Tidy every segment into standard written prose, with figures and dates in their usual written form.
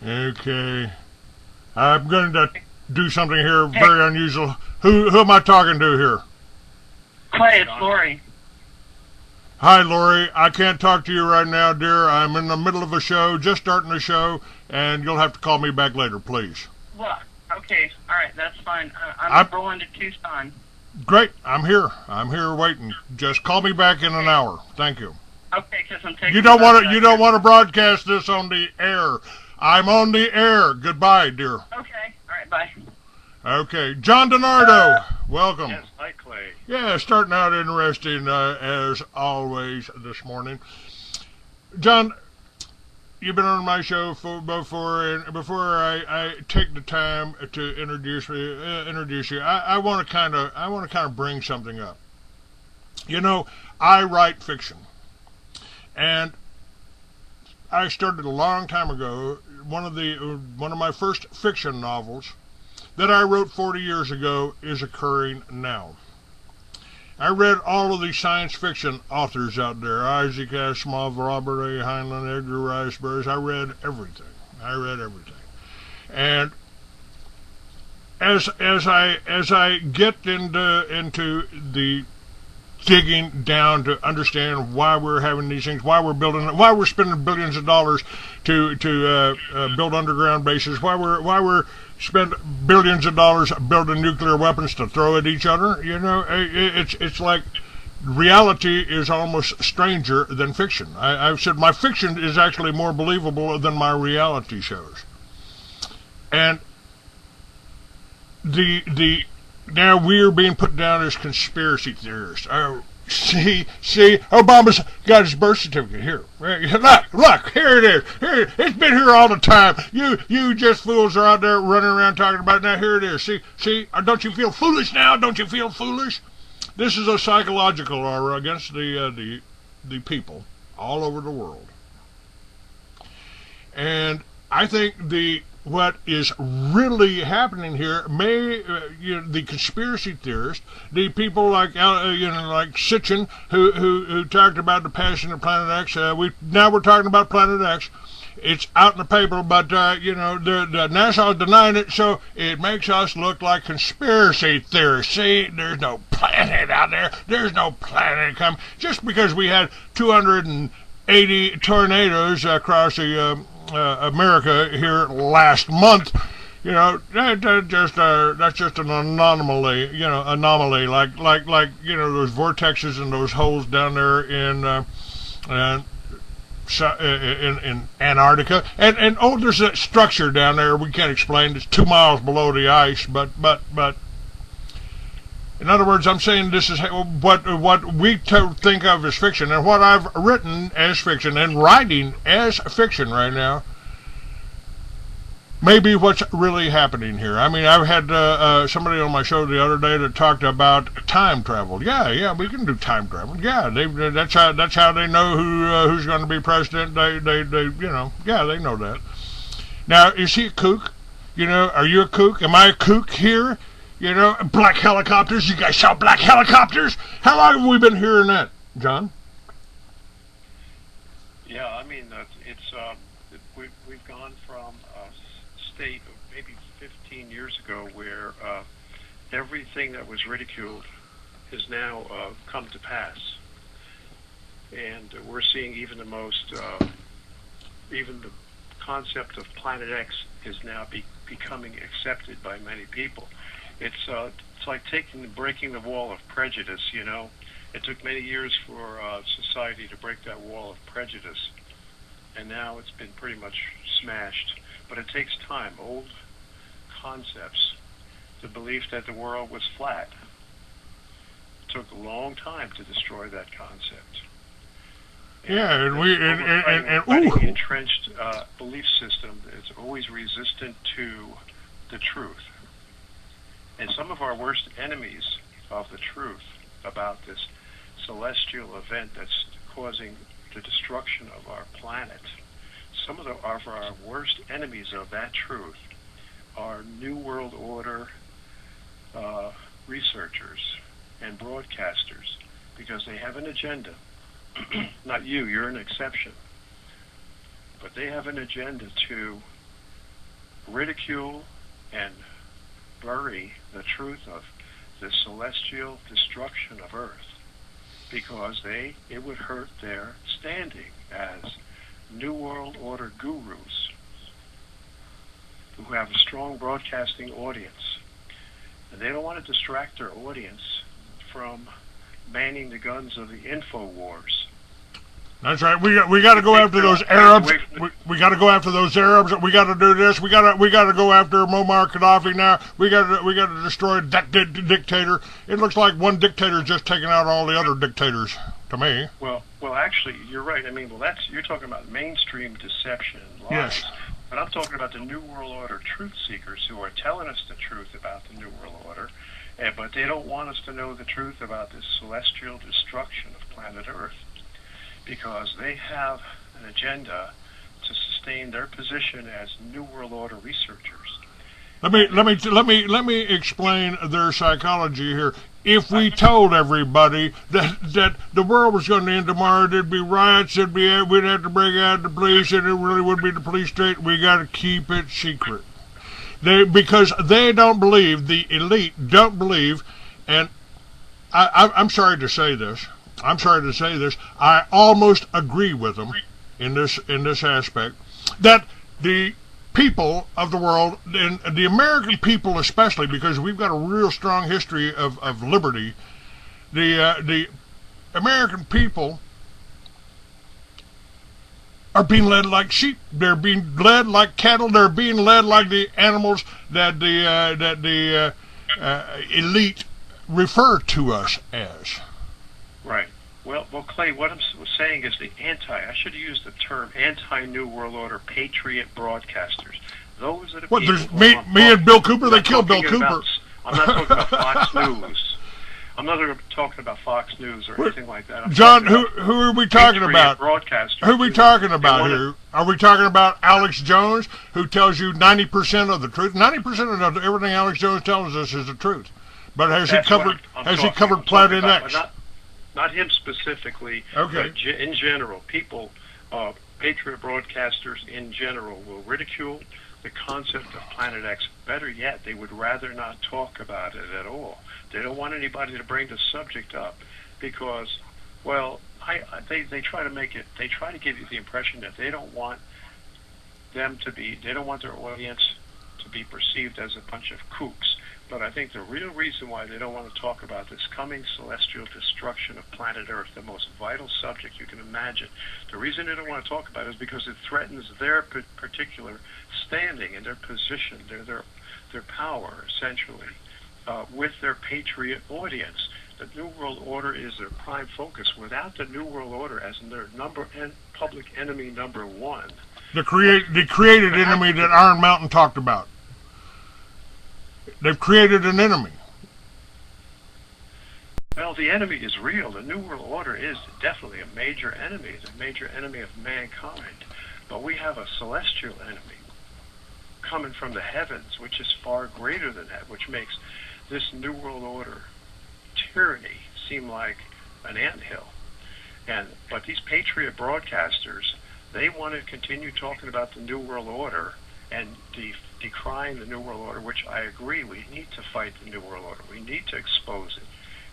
Okay. I'm going to do something here very unusual. Who am I talking to here? Clay, it's Lori. Hi, Lori. I can't talk to you right now, dear. I'm in the middle of a show, just starting the show, and you'll have to call me back later, please. Well, okay, all right, that's fine. I'm rolling to Tucson. Great. I'm here. I'm here waiting. Just call me back in an hour. Thank you. Okay, because I'm taking. You don't want to broadcast this on the air. I'm on the air. Goodbye, dear. Okay. All right. Bye. Okay, John DiNardo, welcome. Yes, hi Clay. Yeah, starting out interesting as always this morning. John, you've been on my show before, and before I take the time to introduce you, I want to kind of bring something up. You know, I write fiction, and I started a long time ago. One of my first fiction novels that I wrote 40 years ago is occurring now. I read all of these science fiction authors out there: Isaac Asimov, Robert A. Heinlein, Edgar Rice Burroughs. I read everything. And as I get into the digging down to understand why we're having these things, why we're spending billions of dollars to build underground bases, why we're spend billions of dollars building nuclear weapons to throw at each other. You know, it's like reality is almost stranger than fiction. I've said my fiction is actually more believable than my reality shows. And now we're being put down as conspiracy theorists. Oh, see, Obama's got his birth certificate here. Look, here it is. Here, it's been here all the time. You just fools are out there running around talking about it. Now here it is. See, don't you feel foolish now? Don't you feel foolish? This is a psychological horror against the people all over the world. And I think what is really happening here the conspiracy theorists, the people like like Sitchin who talked about the passing of Planet X. We're talking about Planet X. It's out in the paper, but the NASA is denying it, so it makes us look like conspiracy theorists. See, there's no planet out there. There's no planet coming. Just because we had 280 tornadoes across the America here last month, that's just an anomaly, like those vortexes and those holes down there in Antarctica, and there's that structure down there we can't explain. It's 2 miles below the ice, but in other words, I'm saying this is what we think of as fiction, and what I've written as fiction and writing as fiction right now may be what's really happening here. I mean, I've had somebody on my show the other day that talked about time travel. Yeah, we can do time travel. Yeah, that's how they know who's going to be president. They know that. Now, is he a kook? Are you a kook? Am I a kook here? Black helicopters. You guys saw black helicopters? How long have we been hearing that, John? Yeah, I mean, we've gone from a state of maybe 15 years ago where everything that was ridiculed has now come to pass, and we're seeing even the concept of Planet X is now becoming accepted by many people. It's like breaking the wall of prejudice. It took many years for society to break that wall of prejudice, and now it's been pretty much smashed. But it takes time. Old concepts, the belief that the world was flat, it took a long time to destroy that concept. Yeah, and entrenched belief system is always resistant to the truth. And some of our worst enemies of the truth about this celestial event that's causing the destruction of our planet, some of our worst enemies of that truth are New World Order researchers and broadcasters, because they have an agenda. Not you, you're an exception. But they have an agenda to ridicule and bury the truth of the celestial destruction of Earth, because it would hurt their standing as New World Order gurus who have a strong broadcasting audience. And they don't want to distract their audience from manning the guns of the info wars. That's right. We got to go after those Arabs. We got to go after those Arabs. We got to do this. We got to go after Muammar Gaddafi now. We got to destroy that dictator. It looks like one dictator just taking out all the other dictators. To me. Well, actually, you're right. I mean, you're talking about mainstream deception and lies. Yes. But I'm talking about the New World Order truth seekers who are telling us the truth about the New World Order, but they don't want us to know the truth about this celestial destruction of planet Earth, because they have an agenda to sustain their position as New World Order researchers. Let me explain their psychology here. If we told everybody that the world was going to end tomorrow, there'd be riots, we'd have to bring out the police, and it really would be the police state. We got to keep it secret. Because they don't believe, the elite don't believe, and I'm sorry to say this. I almost agree with them in this aspect, that the people of the world, and the American people especially, because we've got a real strong history of liberty, the American people are being led like sheep. They're being led like cattle. They're being led like the animals that the elite refer to us as. Right. Well, Clay, what I'm saying is I should use the term anti-New World Order patriot broadcasters. Those are the people. There's me and Bill Cooper. They killed Bill Cooper. I'm not talking about Fox News. I'm not talking about Fox News or anything like that. John, who are we talking about? Broadcasters. Who are we talking about here? Are we talking about Alex Jones, who tells you 90% of the truth? 90% of everything Alex Jones tells us is the truth. But has he covered Planet X? Not him specifically, okay. But in general, people, patriot broadcasters in general, will ridicule the concept of Planet X. Better yet, they would rather not talk about it at all. They don't want anybody to bring the subject up because, well, they try to make it. They try to give you the impression that they don't want their audience to be perceived as a bunch of kooks. But I think the real reason why they don't want to talk about this coming celestial destruction of planet Earth, the most vital subject you can imagine, the reason they don't want to talk about it is because it threatens their particular standing and their position, their power, essentially, with their patriot audience. The New World Order is their prime focus. Without the New World Order as their public enemy number one, the created enemy that Iron Mountain talked about. They've created an enemy. Well, the enemy is real. The New World Order is definitely a major enemy. It's a major enemy of mankind. But we have a celestial enemy coming from the heavens, which is far greater than that, which makes this New World Order tyranny seem like an anthill. But these patriot broadcasters, they want to continue talking about the New World Order and decrying the New World Order, which I agree, we need to fight the New World Order. We need to expose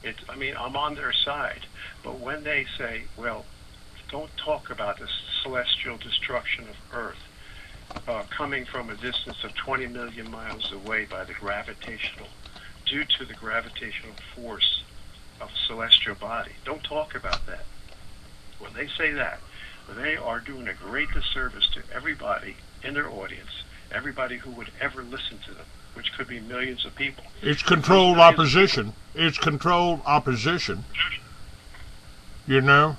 it. I'm on their side. But when they say, well, don't talk about the celestial destruction of Earth coming from a distance of 20 million miles away due to the gravitational force of a celestial body. Don't talk about that. When they say that, they are doing a great disservice to everybody in their audience, everybody who would ever listen to them, which could be millions of people. It's controlled opposition. It's controlled opposition. You know?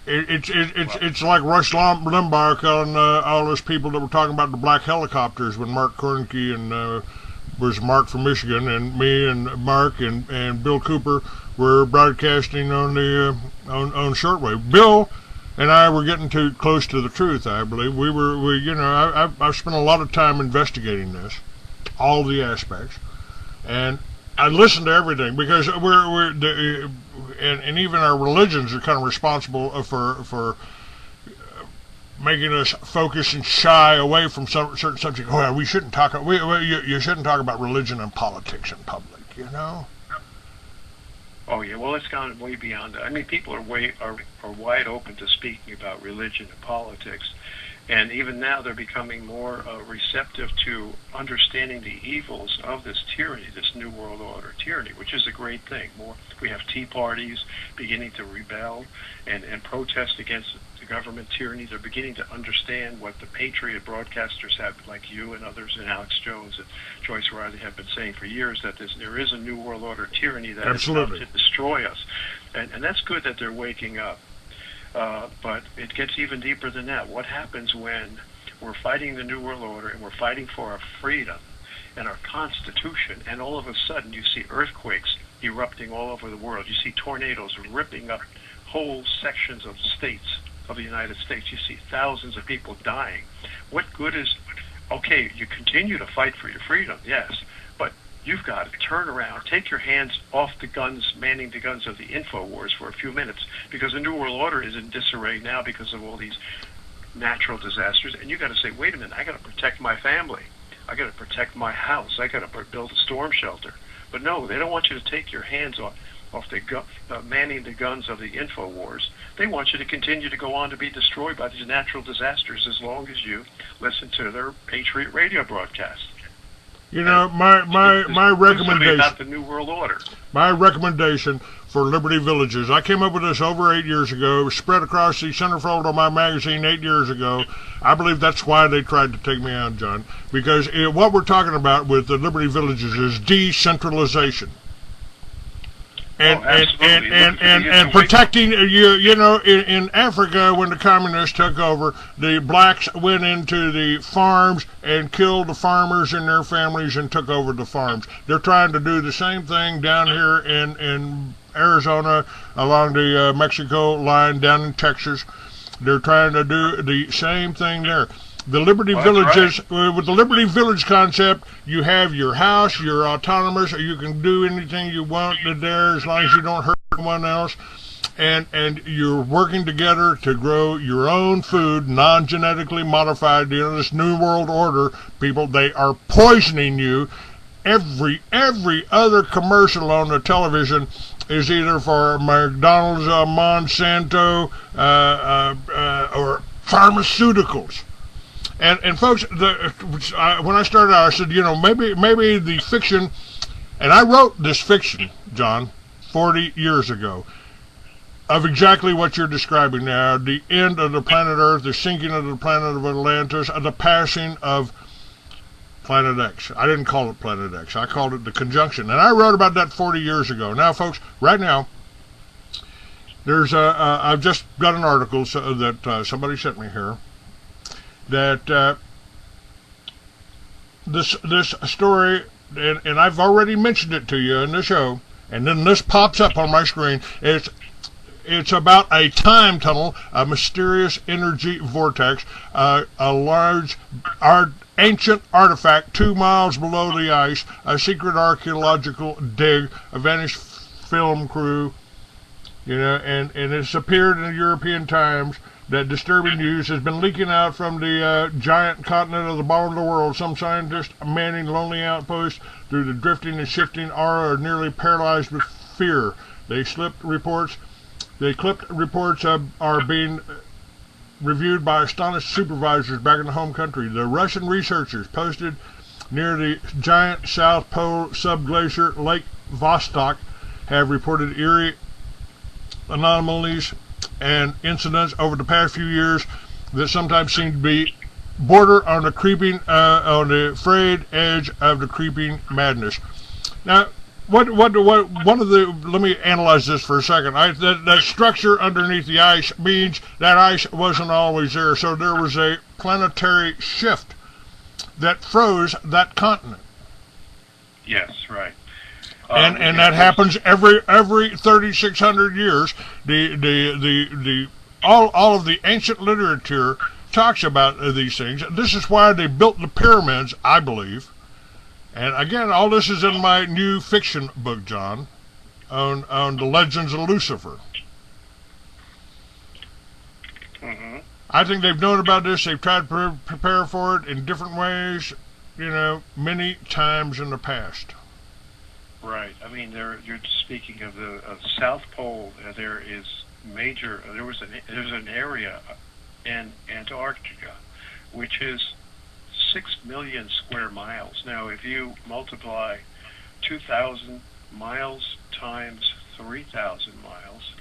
It's like Rush Limbaugh calling all those people that were talking about the black helicopters when Mark Kornke and was Mark from Michigan, and me and Mark and Bill Cooper were broadcasting on the on shortwave. Bill and I were getting too close to the truth, I believe. I've spent a lot of time investigating this, all the aspects, and I listened to everything because and even our religions are kind of responsible for making us focus and shy away from some certain subjects. Oh, yeah, we shouldn't talk. You shouldn't talk about religion and politics in public. You know. Oh yeah, well it's gone way beyond that. I mean, people are wide open to speaking about religion and politics, and even now they're becoming more receptive to understanding the evils of this tyranny, this New World Order tyranny, which is a great thing. We have tea parties beginning to rebel and protest against the government tyranny. They're beginning to understand what the patriot broadcasters have, like you and others, and Alex Jones and Joyce Riley have been saying for years, that there is a New World Order tyranny that is out to destroy us. And that's good that they're waking up. But it gets even deeper than that. What happens when we're fighting the New World Order and we're fighting for our freedom and our Constitution, and all of a sudden you see earthquakes erupting all over the world. You see tornadoes ripping up whole sections of states of the United States. You see thousands of people dying. What good is, okay, you continue to fight for your freedom, yes, but you've got to turn around, take your hands off the guns, manning the guns of the InfoWars for a few minutes, because the New World Order is in disarray now because of all these natural disasters, and you got to say, wait a minute, I got to protect my family. I got to protect my house. I got to build a storm shelter. But no, they don't want you to take your hands off the manning the guns of the InfoWars. They want you to continue to go on to be destroyed by these natural disasters as long as you listen to their Patriot radio broadcast. You know, my recommendation about the New World Order. My recommendation for Liberty Villages. I came up with this over 8 years ago. It was spread across the centerfold of my magazine 8 years ago. I believe that's why they tried to take me out, John, because what we're talking about with the Liberty Villages is decentralization. And protecting you know, in Africa, when the communists took over, the blacks went into the farms and killed the farmers and their families and took over the farms. They're trying to do the same thing down here in Arizona, along the Mexico line, down in Texas. They're trying to do the same thing there. The Liberty Villages, with the Liberty Village concept, you have your house, you're autonomous, you can do anything you want there as long as you don't hurt anyone else, and you're working together to grow your own food, non-genetically modified. You know, this New World Order, people, they are poisoning you. Every other commercial on the television is either for McDonald's, Monsanto, or pharmaceuticals. And folks, when I started out, I said, you know, maybe the fiction, and I wrote this fiction, John, 40 years ago, of exactly what you're describing now, the end of the planet Earth, the sinking of the planet of Atlantis, the passing of Planet X. I didn't call it Planet X. I called it the conjunction. And I wrote about that 40 years ago. Now, folks, right now, there's I've just got an article that somebody sent me here, that this story, and I've already mentioned it to you in the show, and then this pops up on my screen. It's about a time tunnel, a mysterious energy vortex, a large ancient artifact 2 miles below the ice, a secret archaeological dig, a vanished film crew, you know, and it's appeared in the European Times. That disturbing news has been leaking out from the giant continent of the bottom of the world. Some scientists manning lonely outposts through the drifting and shifting aura are nearly paralyzed with fear. They clipped reports are being reviewed by astonished supervisors back in the home country. The Russian researchers posted near the giant South Pole subglacier Lake Vostok have reported eerie anomalies and incidents over the past few years that sometimes seem to be border on the creeping, on the frayed edge of the creeping madness. Now, one of the, let me analyze this for a second. That structure underneath the ice means that ice wasn't always there, so there was a planetary shift that froze that continent. Yes, right. And that happens every 3,600 years. All of the ancient literature talks about these things. This is why they built the pyramids, I believe. And again, all this is in my new fiction book, John, on the legends of Lucifer. Mm-hmm. I think they've known about this. They've tried to prepare for it in different ways, many times in the past. Right. I mean, you're speaking of the South Pole. There is major. There's an area in Antarctica, which is 6 million square miles. Now, if you multiply 2,000 miles times 3,000 miles,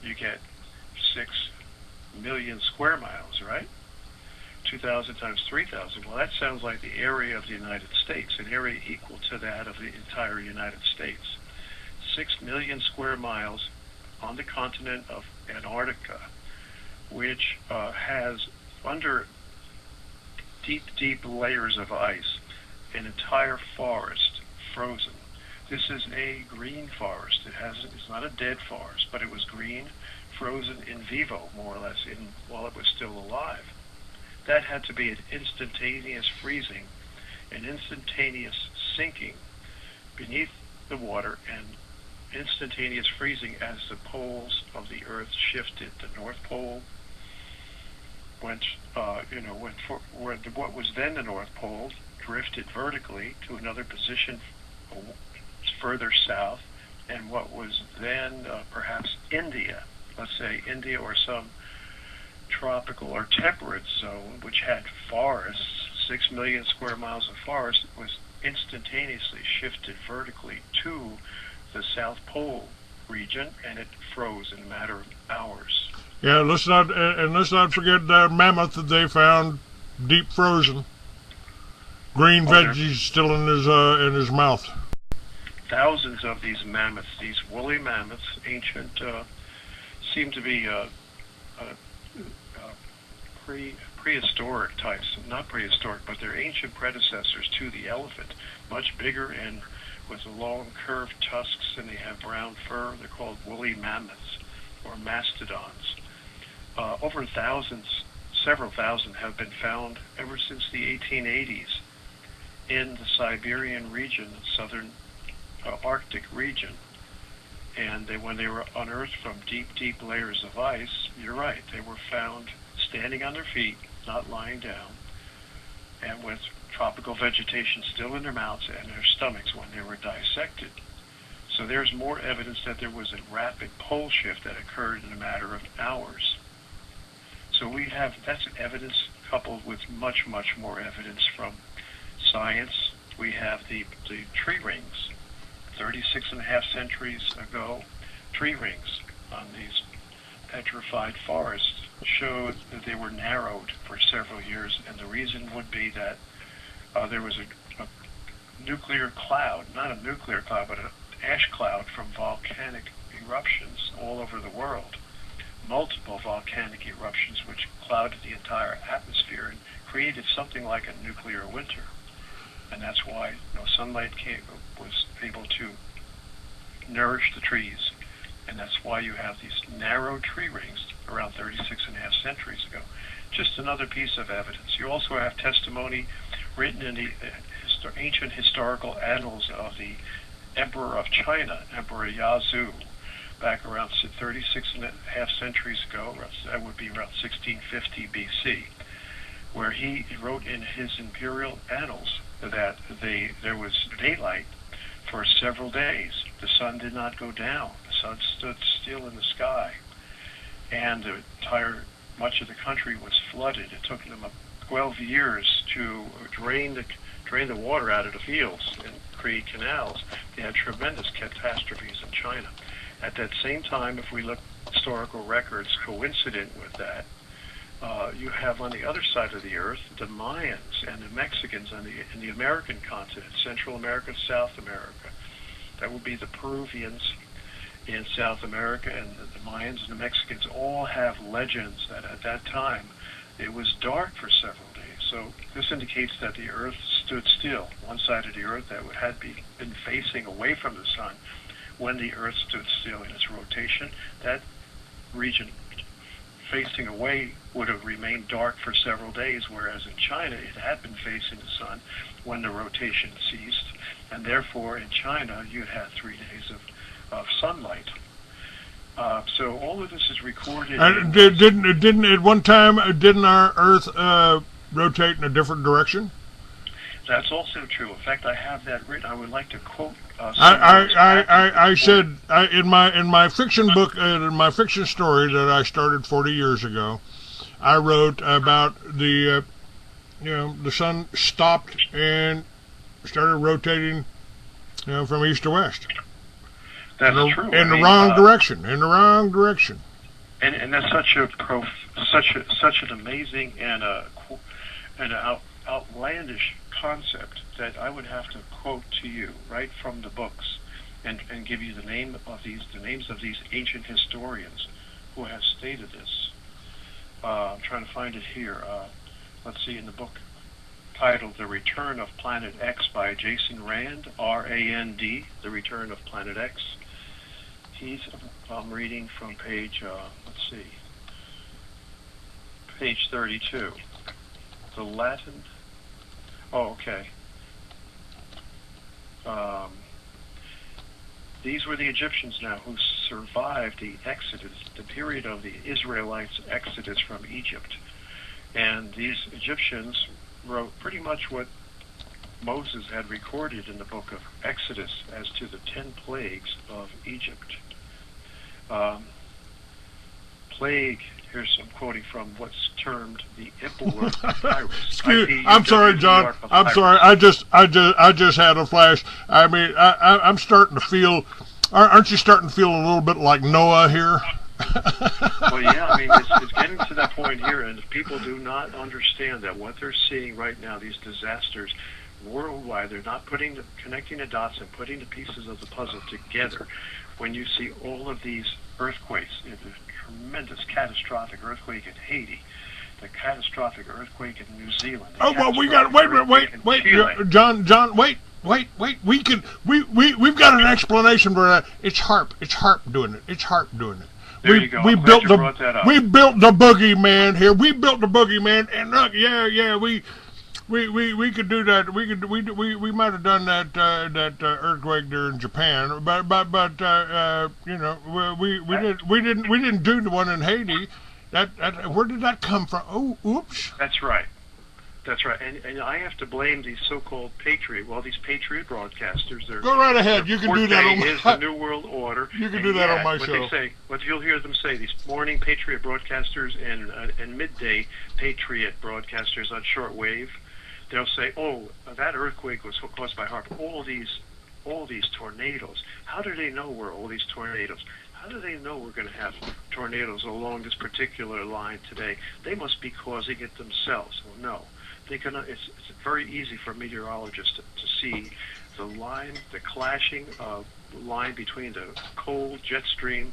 you get 6 million square miles, right? 2,000 times 3,000. Well, that sounds like the area of the United States, an area equal to that of the entire United States. 6 million square miles on the continent of Antarctica, which has under deep, deep layers of ice, an entire forest frozen. This is a green forest. It's not a dead forest, but it was green, frozen in vivo, more or less, while it was still alive. That had to be an instantaneous freezing, an instantaneous sinking beneath the water, and instantaneous freezing as the poles of the Earth shifted. The North Pole went what was then the North Pole drifted vertically to another position further south, and what was then perhaps India, let's say India or some tropical or temperate zone, which had forests, 6 million square miles of forest, was instantaneously shifted vertically to the South Pole region, and it froze in a matter of hours. Yeah, let's not forget the mammoth that they found deep frozen. Green veggies still in his mouth. Thousands of these mammoths, these woolly mammoths, ancient, seem to be prehistoric types. Not prehistoric, but they're ancient predecessors to the elephant, much bigger and with long curved tusks, and they have brown fur. They're called woolly mammoths or mastodons. Over thousands, several thousand, have been found ever since the 1880s in the Siberian region, southern Arctic region. And when they were unearthed from deep, deep layers of ice, you're right, they were found standing on their feet, not lying down, and with tropical vegetation still in their mouths and their stomachs when they were dissected. So there's more evidence that there was a rapid pole shift that occurred in a matter of hours. So that's evidence coupled with much, much more evidence from science. We have the tree rings. 36.5 centuries ago, tree rings on these petrified forests showed that they were narrowed for several years, and the reason would be that there was a nuclear cloud, not a nuclear cloud, but an ash cloud from volcanic eruptions all over the world. Multiple volcanic eruptions which clouded the entire atmosphere and created something like a nuclear winter. And that's why sunlight was able to nourish the trees. And that's why you have these narrow tree rings around 36.5 centuries ago. Just another piece of evidence. You also have testimony written in the ancient historical annals of the Emperor of China, Emperor Yazoo, back around 36.5 centuries ago. That would be around 1650 BC, where he wrote in his imperial annals that there was daylight for several days. The sun did not go down. The sun stood still in the sky, and much of the country was flooded. It took them 12 years to drain the water out of the fields and create canals. They had tremendous catastrophes in China. At that same time, if we look at historical records coincident with that, you have on the other side of the earth the Mayans and the Mexicans in the American continent, Central America, South America. That would be the Peruvians in South America, and the Mayans and the Mexicans all have legends that at that time it was dark for several days. So this indicates that the earth stood still. One side of the earth that had been facing away from the sun, when the earth stood still in its rotation, that region facing away would have remained dark for several days, whereas in China it had been facing the sun when the rotation ceased, and therefore in China you had 3 days of sunlight. So all of this is recorded. And didn't at one time didn't our Earth rotate in a different direction? That's also true. In fact, I have that written. I would like to quote. I said in my fiction book, in my fiction story that I started 40 years ago, I wrote about the the sun stopped and started rotating, from east to west. That's true. In the wrong direction. In the wrong direction. And that's such an amazing and outlandish concept that I would have to quote to you right from the books, and give you the names of these ancient historians who have stated this. I'm trying to find it here. Let's see, in the book titled "The Return of Planet X" by Jason Rand, R-A-N-D, The Return of Planet X. I'm reading from page, page 32. The Latin. Oh, okay. These were the Egyptians now who survived the Exodus, the period of the Israelites' Exodus from Egypt. And these Egyptians wrote pretty much what Moses had recorded in the book of Exodus as to the 10 plagues of Egypt. Plague, here's I'm quoting from what's termed the Ipple Papyrus. I'm sorry, John. I'm sorry. I just had a flash. I mean, I'm starting to feel. Aren't you starting to feel a little bit like Noah here? Well, yeah. I mean, it's getting to that point here, and if people do not understand that what they're seeing right now, these disasters worldwide, they're not connecting the dots and putting the pieces of the puzzle together. When you see all of these earthquakes, the tremendous catastrophic earthquake in Haiti, the catastrophic earthquake in New Zealand. Oh well, we got wait, John, wait. We've got an explanation for that. It's HAARP doing it. It's HAARP doing it. There you go. We built the boogeyman here. We built the boogeyman, and look, we could do that. We might have done that earthquake there in Japan, but we didn't do the one in Haiti. That where did that come from? Oh, oops. That's right. And I have to blame these so-called these patriot broadcasters. Go right ahead. You can do that on my show. The New World Order. You can do that on my show. What you'll hear them say, these morning patriot broadcasters and midday patriot broadcasters on shortwave, they'll say, "Oh, that earthquake was caused by HAARP." All these tornadoes. How do they know where all these tornadoes? How do they know we're going to have tornadoes along this particular line today? They must be causing it themselves. Well, no. It's very easy for meteorologists to see the clashing line between the cold jet stream,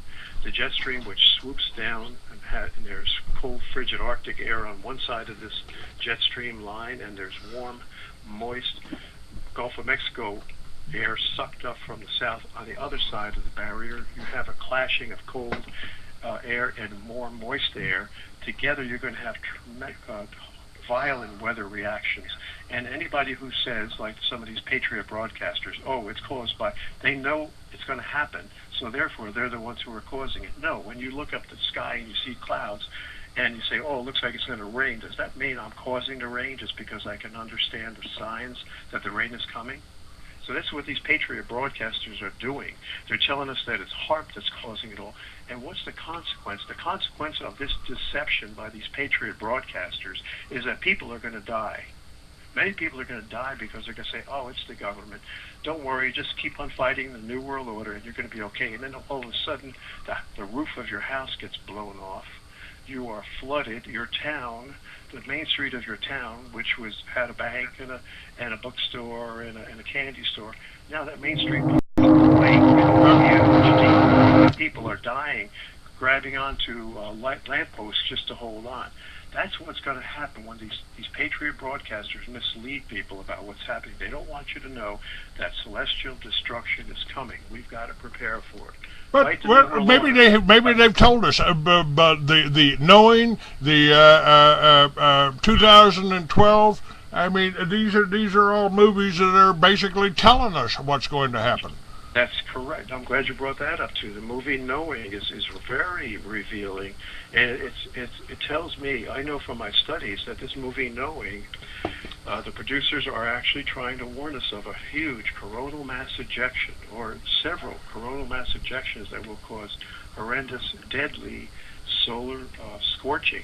which swoops down, and there's cold, frigid Arctic air on one side of this jet stream line, and there's warm, moist Gulf of Mexico air sucked up from the south on the other side of the barrier. You have a clashing of cold air and more moist air. Together, you're going to have violent weather reactions. And anybody who says, like some of these patriot broadcasters, "Oh, it's caused by," they know it's going to happen, so therefore they're the ones who are causing it. No, when you look up the sky and you see clouds and you say, "Oh, it looks like it's going to rain," does that mean I'm causing the rain just because I can understand the signs that the rain is coming? So that's what these patriot broadcasters are doing. They're telling us that it's HAARP that's causing it all. And what's the consequence? The consequence of this deception by these patriot broadcasters is that people are going to die. Many people are going to die because they're going to say, "Oh, it's the government. Don't worry, just keep on fighting the New World Order and you're going to be okay." And then all of a sudden, the roof of your house gets blown off. You are flooded. Your town, the main street of your town, which had a bank and a bookstore and a candy store, now that main street people are dying, grabbing onto lampposts just to hold on. That's what's going to happen when these patriot broadcasters mislead people about what's happening. They don't want you to know that celestial destruction is coming. We've got to prepare for it. But maybe they've told us, but the knowing the 2012. I mean, these are all movies that are basically telling us what's going to happen. That's correct. I'm glad you brought that up too. The movie Knowing is very revealing, and it tells me, I know from my studies, that this movie Knowing, the producers are actually trying to warn us of a huge coronal mass ejection, or several coronal mass ejections that will cause horrendous, deadly solar scorching.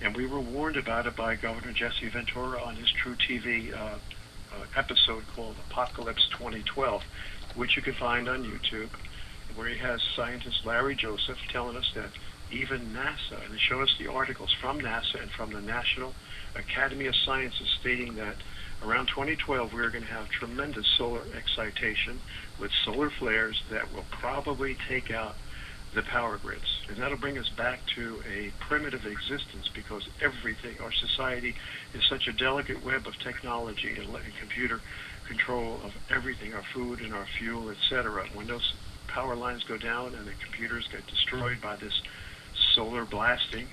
And we were warned about it by Governor Jesse Ventura on his True TV episode called Apocalypse 2012, which you can find on YouTube, where he has scientist Larry Joseph telling us that even NASA, and they show us the articles from NASA and from the National Academy of Sciences stating that around 2012 we're going to have tremendous solar excitation with solar flares that will probably take out the power grids. And that'll bring us back to a primitive existence, because everything, our society is such a delicate web of technology and computer control of everything, our food and our fuel, etc. When those power lines go down and the computers get destroyed by this solar blasting,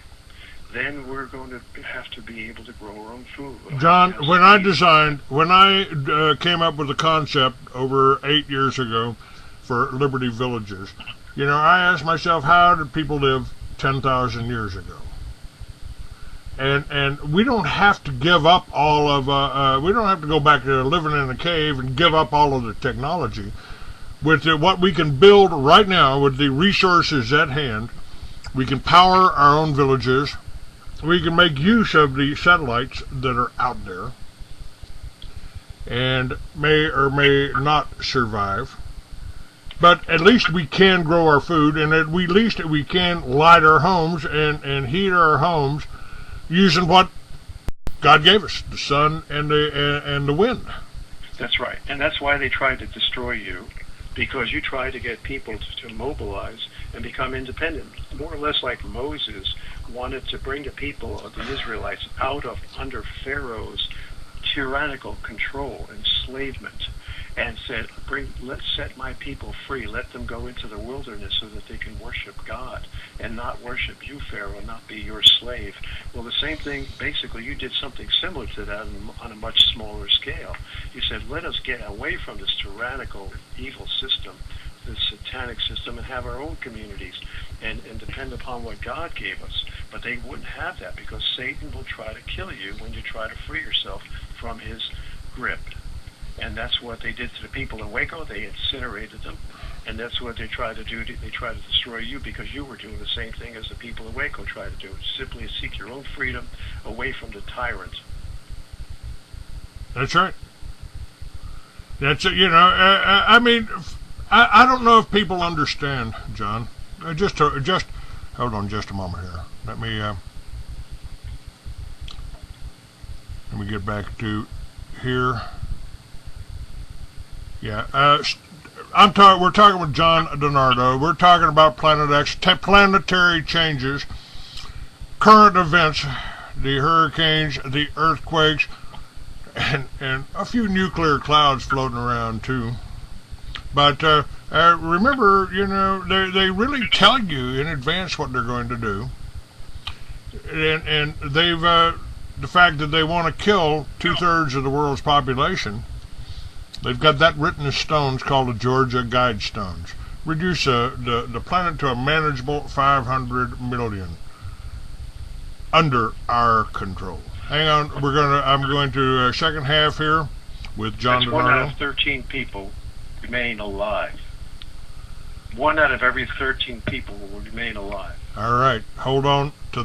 then we're going to have to be able to grow our own food. John, when I came up with the concept over 8 years ago for Liberty Villages, I asked myself, how did people live 10,000 years ago? And we don't have to give up all of, we don't have to go back to living in a cave and give up all of the technology. With what we can build right now, with the resources at hand, we can power our own villages. We can make use of the satellites that are out there and may or may not survive. But at least we can grow our food, and at least we can light our homes and heat our homes using what God gave us, the sun and the wind. That's right. And that's why they tried to destroy you, because you tried to get people to mobilize and become independent, more or less like Moses wanted to bring the people of the Israelites out of under Pharaoh's tyrannical control, enslavement, and said, let's set my people free. Let them go into the wilderness so that they can worship God and not worship you, Pharaoh, not be your slave. Well, the same thing, basically, you did something similar to that on a much smaller scale. You said, let us get away from this tyrannical, evil system, this satanic system, and have our own communities and depend upon what God gave us. But they wouldn't have that, because Satan will try to kill you when you try to free yourself from his grip. And that's what they did to the people in Waco. They incinerated them. And that's what they tried to do. They tried to destroy you, because you were doing the same thing as the people in Waco tried to do. Simply seek your own freedom away from the tyrant. That's right. That's it. I mean, I don't know if people understand, John. Just hold on just a moment here. Let me get back to here. Yeah, we're talking with John DiNardo. We're talking about Planet X, planetary changes, current events, the hurricanes, the earthquakes, and a few nuclear clouds floating around too. But remember, they really tell you in advance what they're going to do, and they've the fact that they want to kill 2/3 of the world's population. They've got that written in stones called the Georgia Guidestones. Reduce the planet to a manageable 500 million under our control. Hang on, I'm going to second half here with John DiNardo. 1 out of 13 people remain alive. 1 out of every 13 people will remain alive. All right, hold on to